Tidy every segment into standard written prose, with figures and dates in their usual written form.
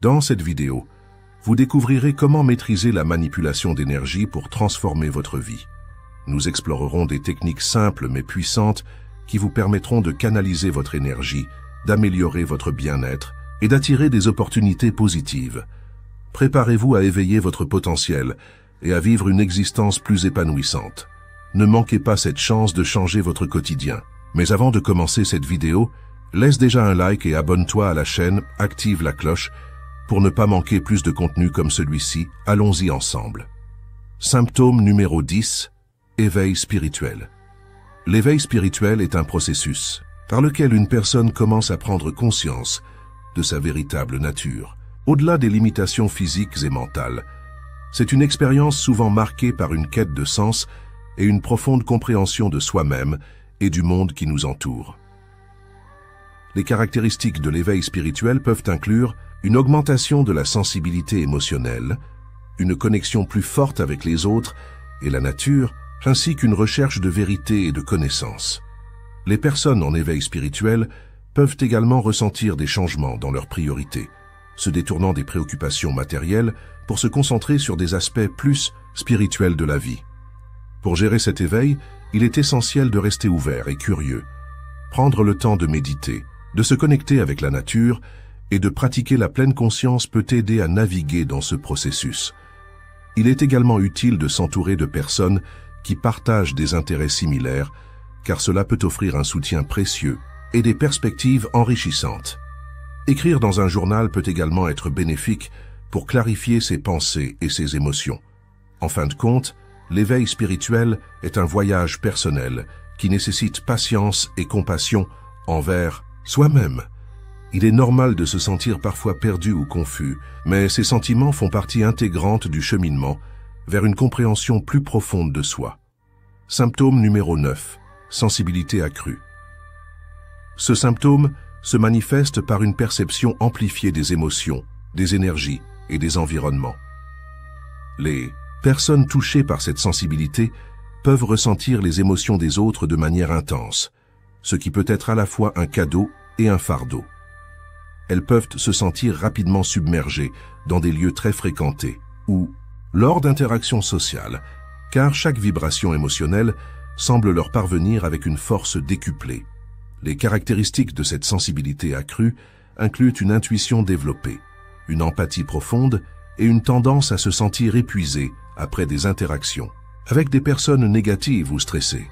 Dans cette vidéo, vous découvrirez comment maîtriser la manipulation d'énergie pour transformer votre vie. Nous explorerons des techniques simples mais puissantes qui vous permettront de canaliser votre énergie, d'améliorer votre bien-être et d'attirer des opportunités positives. Préparez-vous à éveiller votre potentiel et à vivre une existence plus épanouissante. Ne manquez pas cette chance de changer votre quotidien. Mais avant de commencer cette vidéo, laisse déjà un like et abonne-toi à la chaîne, active la cloche pour ne pas manquer plus de contenu comme celui-ci. Allons-y ensemble. Symptôme numéro 10, éveil spirituel. L'éveil spirituel est un processus par lequel une personne commence à prendre conscience de sa véritable nature. Au-delà des limitations physiques et mentales, c'est une expérience souvent marquée par une quête de sens et une profonde compréhension de soi-même et du monde qui nous entoure. Les caractéristiques de l'éveil spirituel peuvent inclure une augmentation de la sensibilité émotionnelle, une connexion plus forte avec les autres et la nature, ainsi qu'une recherche de vérité et de connaissance. Les personnes en éveil spirituel peuvent également ressentir des changements dans leurs priorités, se détournant des préoccupations matérielles pour se concentrer sur des aspects plus spirituels de la vie. Pour gérer cet éveil, il est essentiel de rester ouvert et curieux, prendre le temps de méditer, de se connecter avec la nature et de pratiquer la pleine conscience peut aider à naviguer dans ce processus. Il est également utile de s'entourer de personnes qui partagent des intérêts similaires, car cela peut offrir un soutien précieux et des perspectives enrichissantes. Écrire dans un journal peut également être bénéfique pour clarifier ses pensées et ses émotions. En fin de compte, l'éveil spirituel est un voyage personnel qui nécessite patience et compassion envers soi-même. Il est normal de se sentir parfois perdu ou confus, mais ces sentiments font partie intégrante du cheminement vers une compréhension plus profonde de soi. Symptôme numéro 9. Sensibilité accrue. Ce symptôme se manifeste par une perception amplifiée des émotions, des énergies et des environnements. Les personnes touchées par cette sensibilité peuvent ressentir les émotions des autres de manière intense, ce qui peut être à la fois un cadeau et un fardeau. Elles peuvent se sentir rapidement submergées dans des lieux très fréquentés ou lors d'interactions sociales, car chaque vibration émotionnelle semble leur parvenir avec une force décuplée. Les caractéristiques de cette sensibilité accrue incluent une intuition développée, une empathie profonde et une tendance à se sentir épuisé après des interactions avec des personnes négatives ou stressées.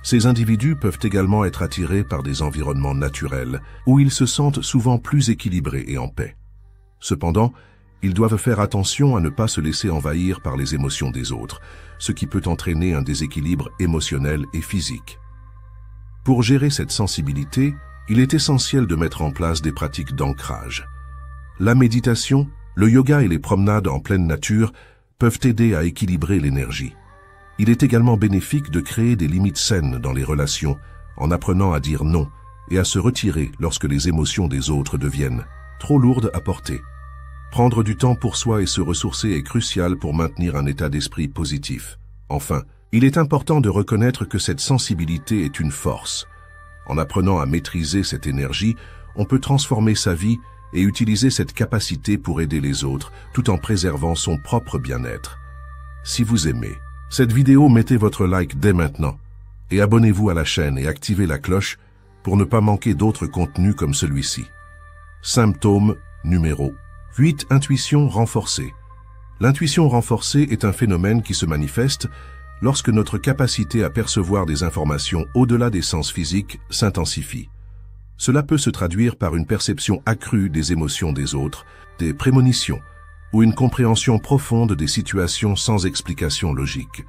Ces individus peuvent également être attirés par des environnements naturels où ils se sentent souvent plus équilibrés et en paix. Cependant, ils doivent faire attention à ne pas se laisser envahir par les émotions des autres, ce qui peut entraîner un déséquilibre émotionnel et physique. Pour gérer cette sensibilité, il est essentiel de mettre en place des pratiques d'ancrage. La méditation, le yoga et les promenades en pleine nature peuvent aider à équilibrer l'énergie. Il est également bénéfique de créer des limites saines dans les relations en apprenant à dire non et à se retirer lorsque les émotions des autres deviennent trop lourdes à porter. Prendre du temps pour soi et se ressourcer est crucial pour maintenir un état d'esprit positif. Enfin, il est important de reconnaître que cette sensibilité est une force. En apprenant à maîtriser cette énergie, on peut transformer sa vie et utiliser cette capacité pour aider les autres tout en préservant son propre bien-être. Si vous aimez cette vidéo, mettez votre like dès maintenant et abonnez-vous à la chaîne et activez la cloche pour ne pas manquer d'autres contenus comme celui-ci. Symptôme numéro 8. Intuition renforcée. L'intuition renforcée est un phénomène qui se manifeste lorsque notre capacité à percevoir des informations au-delà des sens physiques s'intensifie. Cela peut se traduire par une perception accrue des émotions des autres, des prémonitions, ou une compréhension profonde des situations sans explication logique.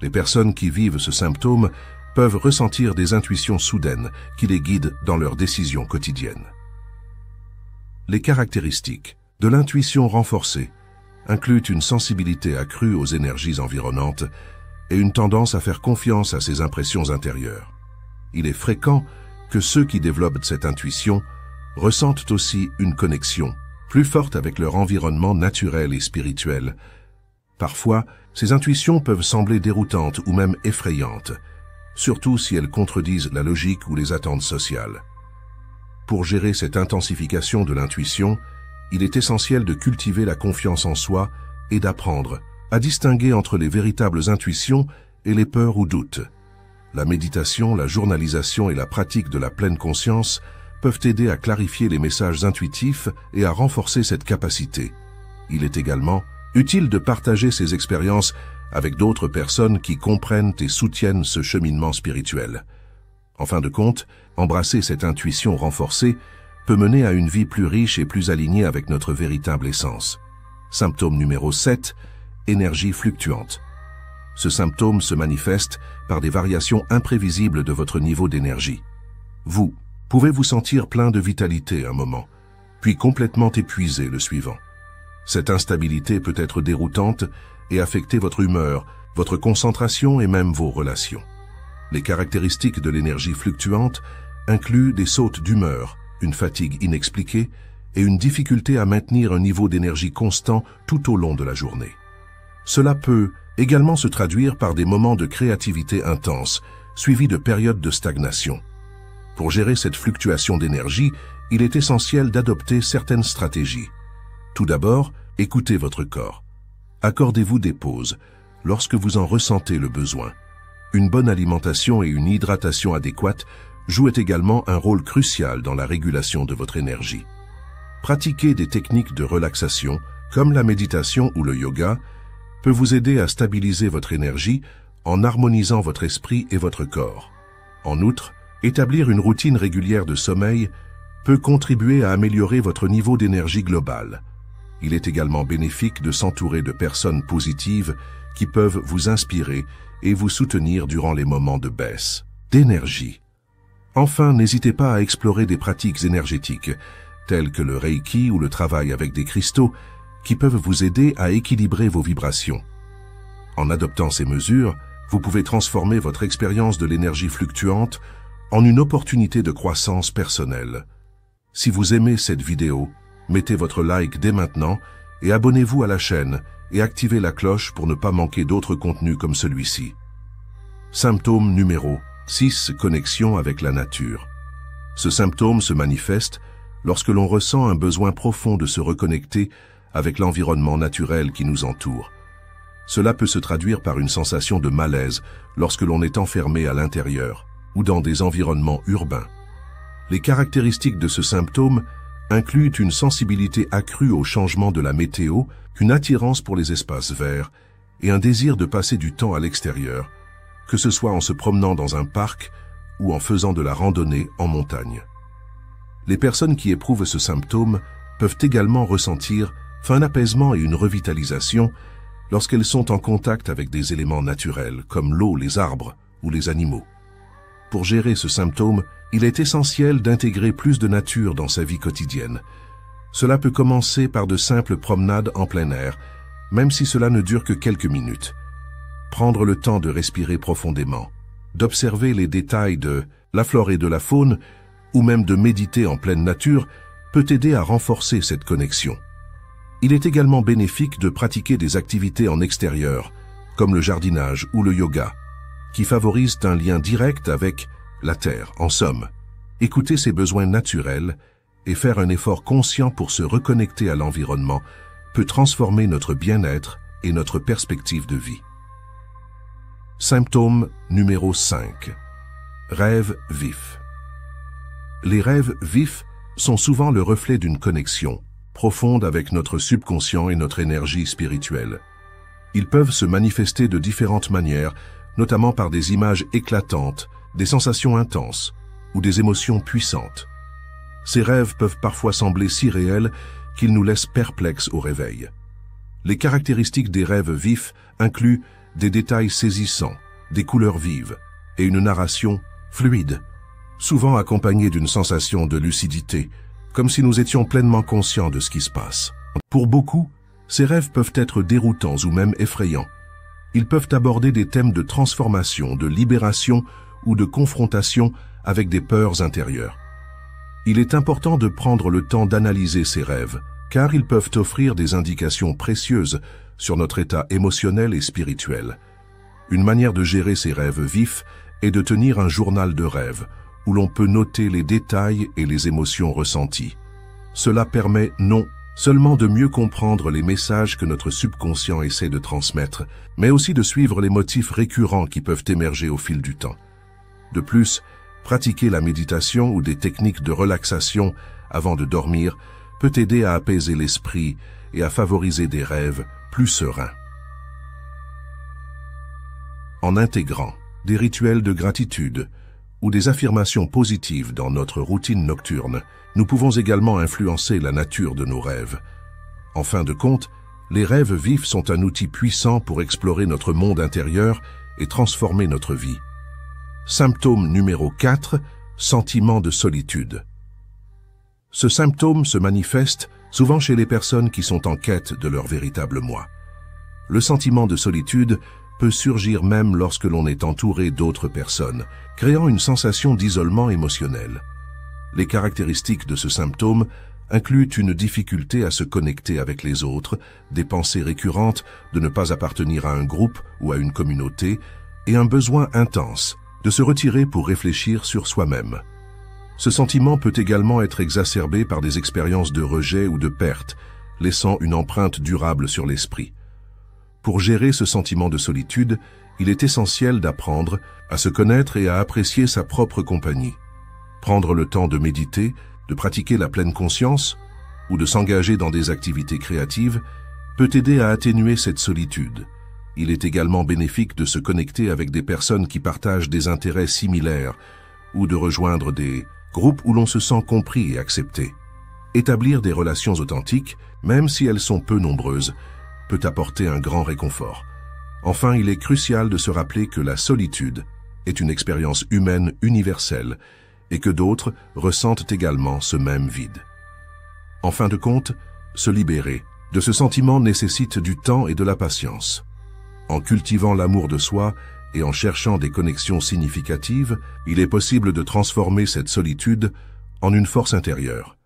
Les personnes qui vivent ce symptôme peuvent ressentir des intuitions soudaines qui les guident dans leurs décisions quotidiennes. Les caractéristiques de l'intuition renforcée incluent une sensibilité accrue aux énergies environnantes et une tendance à faire confiance à ses impressions intérieures. Il est fréquent que ceux qui développent cette intuition ressentent aussi une connexion plus forte avec leur environnement naturel et spirituel. Parfois, ces intuitions peuvent sembler déroutantes ou même effrayantes, surtout si elles contredisent la logique ou les attentes sociales. Pour gérer cette intensification de l'intuition, il est essentiel de cultiver la confiance en soi et d'apprendre à distinguer entre les véritables intuitions et les peurs ou doutes. La méditation, la journalisation et la pratique de la pleine conscience peuvent aider à clarifier les messages intuitifs et à renforcer cette capacité. Il est également utile de partager ces expériences avec d'autres personnes qui comprennent et soutiennent ce cheminement spirituel. En fin de compte, embrasser cette intuition renforcée peut mener à une vie plus riche et plus alignée avec notre véritable essence. Symptôme numéro 7, énergie fluctuante. Ce symptôme se manifeste par des variations imprévisibles de votre niveau d'énergie. Vous pouvez vous sentir plein de vitalité un moment, puis complètement épuisé le suivant. Cette instabilité peut être déroutante et affecter votre humeur, votre concentration et même vos relations. Les caractéristiques de l'énergie fluctuante incluent des sautes d'humeur, une fatigue inexpliquée et une difficulté à maintenir un niveau d'énergie constant tout au long de la journée. Cela peut également se traduire par des moments de créativité intense, suivis de périodes de stagnation. Pour gérer cette fluctuation d'énergie, il est essentiel d'adopter certaines stratégies. Tout d'abord, écoutez votre corps. Accordez-vous des pauses lorsque vous en ressentez le besoin. Une bonne alimentation et une hydratation adéquate jouent également un rôle crucial dans la régulation de votre énergie. Pratiquer des techniques de relaxation, comme la méditation ou le yoga, peut vous aider à stabiliser votre énergie en harmonisant votre esprit et votre corps. En outre, établir une routine régulière de sommeil peut contribuer à améliorer votre niveau d'énergie global. Il est également bénéfique de s'entourer de personnes positives qui peuvent vous inspirer et vous soutenir durant les moments de baisse d'énergie. Enfin, n'hésitez pas à explorer des pratiques énergétiques, telles que le Reiki ou le travail avec des cristaux, qui peuvent vous aider à équilibrer vos vibrations. En adoptant ces mesures, vous pouvez transformer votre expérience de l'énergie fluctuante en une opportunité de croissance personnelle. Si vous aimez cette vidéo, mettez votre like dès maintenant et abonnez-vous à la chaîne et activez la cloche pour ne pas manquer d'autres contenus comme celui-ci. Symptôme numéro 6. Connexion avec la nature. Ce symptôme se manifeste lorsque l'on ressent un besoin profond de se reconnecter avec l'environnement naturel qui nous entoure. Cela peut se traduire par une sensation de malaise lorsque l'on est enfermé à l'intérieur ou dans des environnements urbains. Les caractéristiques de ce symptôme incluent une sensibilité accrue au changement de la météo, une attirance pour les espaces verts et un désir de passer du temps à l'extérieur, que ce soit en se promenant dans un parc ou en faisant de la randonnée en montagne. Les personnes qui éprouvent ce symptôme peuvent également ressentir un apaisement et une revitalisation lorsqu'elles sont en contact avec des éléments naturels comme l'eau, les arbres ou les animaux. Pour gérer ce symptôme, il est essentiel d'intégrer plus de nature dans sa vie quotidienne. Cela peut commencer par de simples promenades en plein air, même si cela ne dure que quelques minutes. Prendre le temps de respirer profondément, d'observer les détails de la flore et de la faune, ou même de méditer en pleine nature, peut aider à renforcer cette connexion. Il est également bénéfique de pratiquer des activités en extérieur, comme le jardinage ou le yoga, qui favorisent un lien direct avec la terre. En somme, écouter ses besoins naturels et faire un effort conscient pour se reconnecter à l'environnement peut transformer notre bien-être et notre perspective de vie. Symptôme numéro 5. Rêves vifs. Les rêves vifs sont souvent le reflet d'une connexion profonde avec notre subconscient et notre énergie spirituelle. Ils peuvent se manifester de différentes manières, notamment par des images éclatantes, des sensations intenses ou des émotions puissantes. Ces rêves peuvent parfois sembler si réels qu'ils nous laissent perplexes au réveil. Les caractéristiques des rêves vifs incluent des détails saisissants, des couleurs vives et une narration fluide, souvent accompagnée d'une sensation de lucidité, comme si nous étions pleinement conscients de ce qui se passe. Pour beaucoup, ces rêves peuvent être déroutants ou même effrayants. Ils peuvent aborder des thèmes de transformation, de libération ou de confrontation avec des peurs intérieures. Il est important de prendre le temps d'analyser ces rêves, car ils peuvent offrir des indications précieuses sur notre état émotionnel et spirituel. Une manière de gérer ces rêves vifs est de tenir un journal de rêves, où l'on peut noter les détails et les émotions ressenties. Cela permet non seulement de mieux comprendre les messages que notre subconscient essaie de transmettre, mais aussi de suivre les motifs récurrents qui peuvent émerger au fil du temps. De plus, pratiquer la méditation ou des techniques de relaxation avant de dormir peut aider à apaiser l'esprit et à favoriser des rêves plus sereins. En intégrant des rituels de gratitude ou des affirmations positives dans notre routine nocturne, nous pouvons également influencer la nature de nos rêves. En fin de compte, les rêves vifs sont un outil puissant pour explorer notre monde intérieur et transformer notre vie. Symptôme numéro 4, sentiment de solitude. Ce symptôme se manifeste souvent chez les personnes qui sont en quête de leur véritable moi. Le sentiment de solitude peut surgir même lorsque l'on est entouré d'autres personnes, créant une sensation d'isolement émotionnel. Les caractéristiques de ce symptôme incluent une difficulté à se connecter avec les autres, des pensées récurrentes de ne pas appartenir à un groupe ou à une communauté, et un besoin intense de se retirer pour réfléchir sur soi-même. Ce sentiment peut également être exacerbé par des expériences de rejet ou de perte, laissant une empreinte durable sur l'esprit. Pour gérer ce sentiment de solitude, il est essentiel d'apprendre à se connaître et à apprécier sa propre compagnie. Prendre le temps de méditer, de pratiquer la pleine conscience ou de s'engager dans des activités créatives peut aider à atténuer cette solitude. Il est également bénéfique de se connecter avec des personnes qui partagent des intérêts similaires ou de rejoindre des groupes où l'on se sent compris et accepté. Établir des relations authentiques, même si elles sont peu nombreuses, peut apporter un grand réconfort. Enfin, il est crucial de se rappeler que la solitude est une expérience humaine universelle et que d'autres ressentent également ce même vide. En fin de compte, se libérer de ce sentiment nécessite du temps et de la patience. En cultivant l'amour de soi et en cherchant des connexions significatives, il est possible de transformer cette solitude en une force intérieure.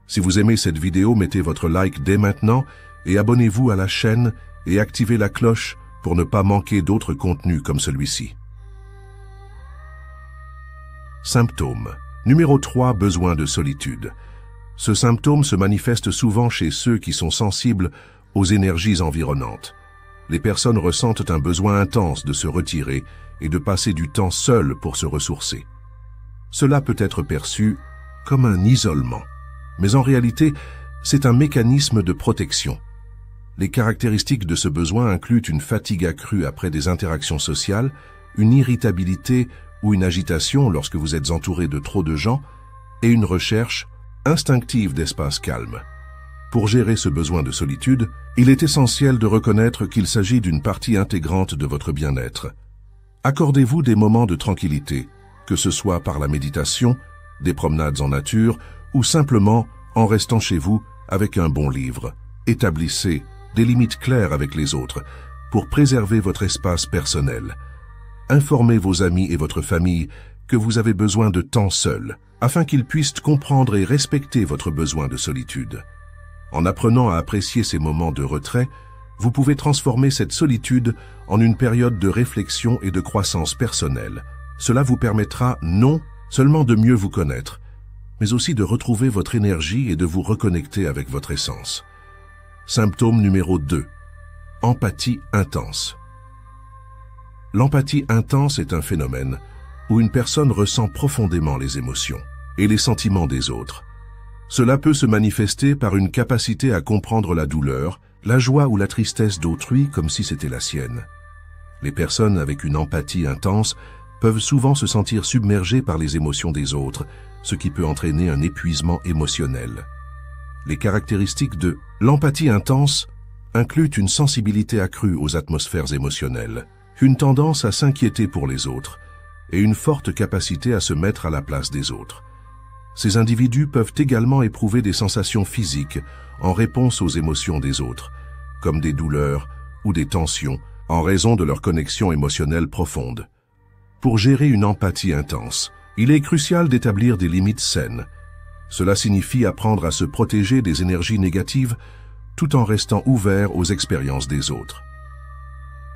Si vous aimez cette vidéo, mettez votre like dès maintenant et abonnez-vous à la chaîne et activez la cloche pour ne pas manquer d'autres contenus comme celui-ci. Symptômes. Numéro 3, besoin de solitude. Ce symptôme se manifeste souvent chez ceux qui sont sensibles aux énergies environnantes. Les personnes ressentent un besoin intense de se retirer et de passer du temps seul pour se ressourcer. Cela peut être perçu comme un isolement, mais en réalité, c'est un mécanisme de protection. Les caractéristiques de ce besoin incluent une fatigue accrue après des interactions sociales, une irritabilité ou une agitation lorsque vous êtes entouré de trop de gens, et une recherche instinctive d'espace calme. Pour gérer ce besoin de solitude, il est essentiel de reconnaître qu'il s'agit d'une partie intégrante de votre bien-être. Accordez-vous des moments de tranquillité, que ce soit par la méditation, des promenades en nature ou simplement en restant chez vous avec un bon livre. Établissez des limites claires avec les autres pour préserver votre espace personnel. Informez vos amis et votre famille que vous avez besoin de temps seul, afin qu'ils puissent comprendre et respecter votre besoin de solitude. En apprenant à apprécier ces moments de retrait, vous pouvez transformer cette solitude en une période de réflexion et de croissance personnelle. Cela vous permettra non seulement de mieux vous connaître, mais aussi de retrouver votre énergie et de vous reconnecter avec votre essence. Symptôme numéro 2. Empathie intense. L'empathie intense est un phénomène où une personne ressent profondément les émotions et les sentiments des autres. Cela peut se manifester par une capacité à comprendre la douleur, la joie ou la tristesse d'autrui comme si c'était la sienne. Les personnes avec une empathie intense peuvent souvent se sentir submergées par les émotions des autres, ce qui peut entraîner un épuisement émotionnel. Les caractéristiques de l'empathie intense incluent une sensibilité accrue aux atmosphères émotionnelles, une tendance à s'inquiéter pour les autres et une forte capacité à se mettre à la place des autres. Ces individus peuvent également éprouver des sensations physiques en réponse aux émotions des autres, comme des douleurs ou des tensions en raison de leur connexion émotionnelle profonde. Pour gérer une empathie intense, il est crucial d'établir des limites saines. Cela signifie apprendre à se protéger des énergies négatives tout en restant ouvert aux expériences des autres.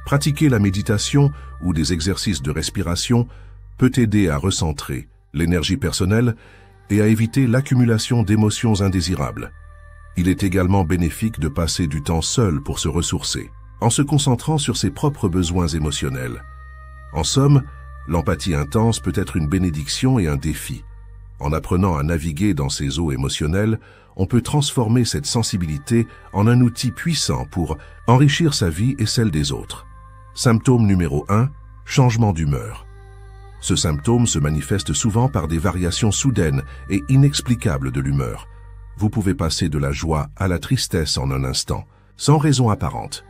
Pratiquer la méditation ou des exercices de respiration peut aider à recentrer l'énergie personnelle et à éviter l'accumulation d'émotions indésirables. Il est également bénéfique de passer du temps seul pour se ressourcer, en se concentrant sur ses propres besoins émotionnels. En somme, l'empathie intense peut être une bénédiction et un défi. En apprenant à naviguer dans ces eaux émotionnelles, on peut transformer cette sensibilité en un outil puissant pour enrichir sa vie et celle des autres. Symptôme numéro 1, changement d'humeur. Ce symptôme se manifeste souvent par des variations soudaines et inexplicables de l'humeur. Vous pouvez passer de la joie à la tristesse en un instant, sans raison apparente.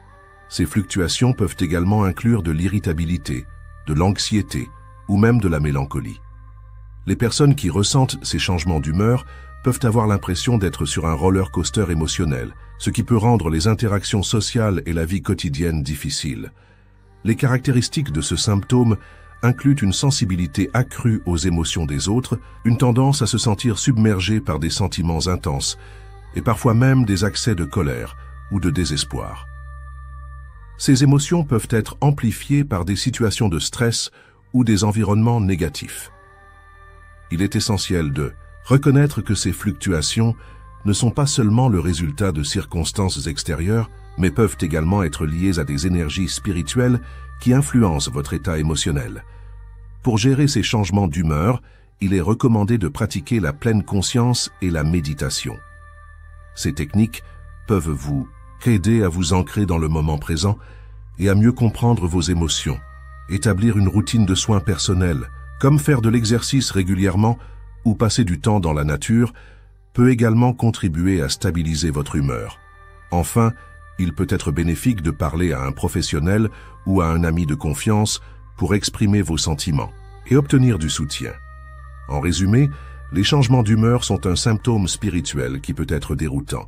Ces fluctuations peuvent également inclure de l'irritabilité, de l'anxiété ou même de la mélancolie. Les personnes qui ressentent ces changements d'humeur peuvent avoir l'impression d'être sur un roller coaster émotionnel, ce qui peut rendre les interactions sociales et la vie quotidienne difficiles. Les caractéristiques de ce symptôme incluent une sensibilité accrue aux émotions des autres, une tendance à se sentir submergé par des sentiments intenses et parfois même des accès de colère ou de désespoir. Ces émotions peuvent être amplifiées par des situations de stress ou des environnements négatifs. Il est essentiel de reconnaître que ces fluctuations ne sont pas seulement le résultat de circonstances extérieures, mais peuvent également être liées à des énergies spirituelles qui influencent votre état émotionnel. Pour gérer ces changements d'humeur, il est recommandé de pratiquer la pleine conscience et la méditation. Ces techniques peuvent vous aider à vous ancrer dans le moment présent et à mieux comprendre vos émotions. Établir une routine de soins personnels, comme faire de l'exercice régulièrement ou passer du temps dans la nature, peut également contribuer à stabiliser votre humeur. Enfin, il peut être bénéfique de parler à un professionnel ou à un ami de confiance pour exprimer vos sentiments et obtenir du soutien. En résumé, les changements d'humeur sont un symptôme spirituel qui peut être déroutant,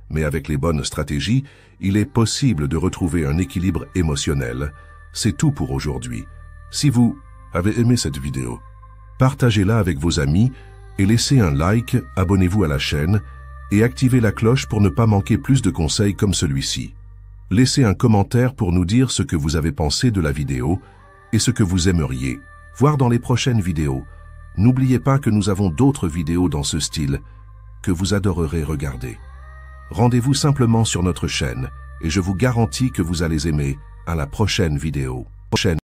mais avec les bonnes stratégies, il est possible de retrouver un équilibre émotionnel. C'est tout pour aujourd'hui. Si vous avez aimé cette vidéo, partagez-la avec vos amis et laissez un like, abonnez-vous à la chaîne et activez la cloche pour ne pas manquer plus de conseils comme celui-ci. Laissez un commentaire pour nous dire ce que vous avez pensé de la vidéo et ce que vous aimeriez voir dans les prochaines vidéos. N'oubliez pas que nous avons d'autres vidéos dans ce style que vous adorerez regarder. Rendez-vous simplement sur notre chaîne et je vous garantis que vous allez aimer. À la prochaine vidéo.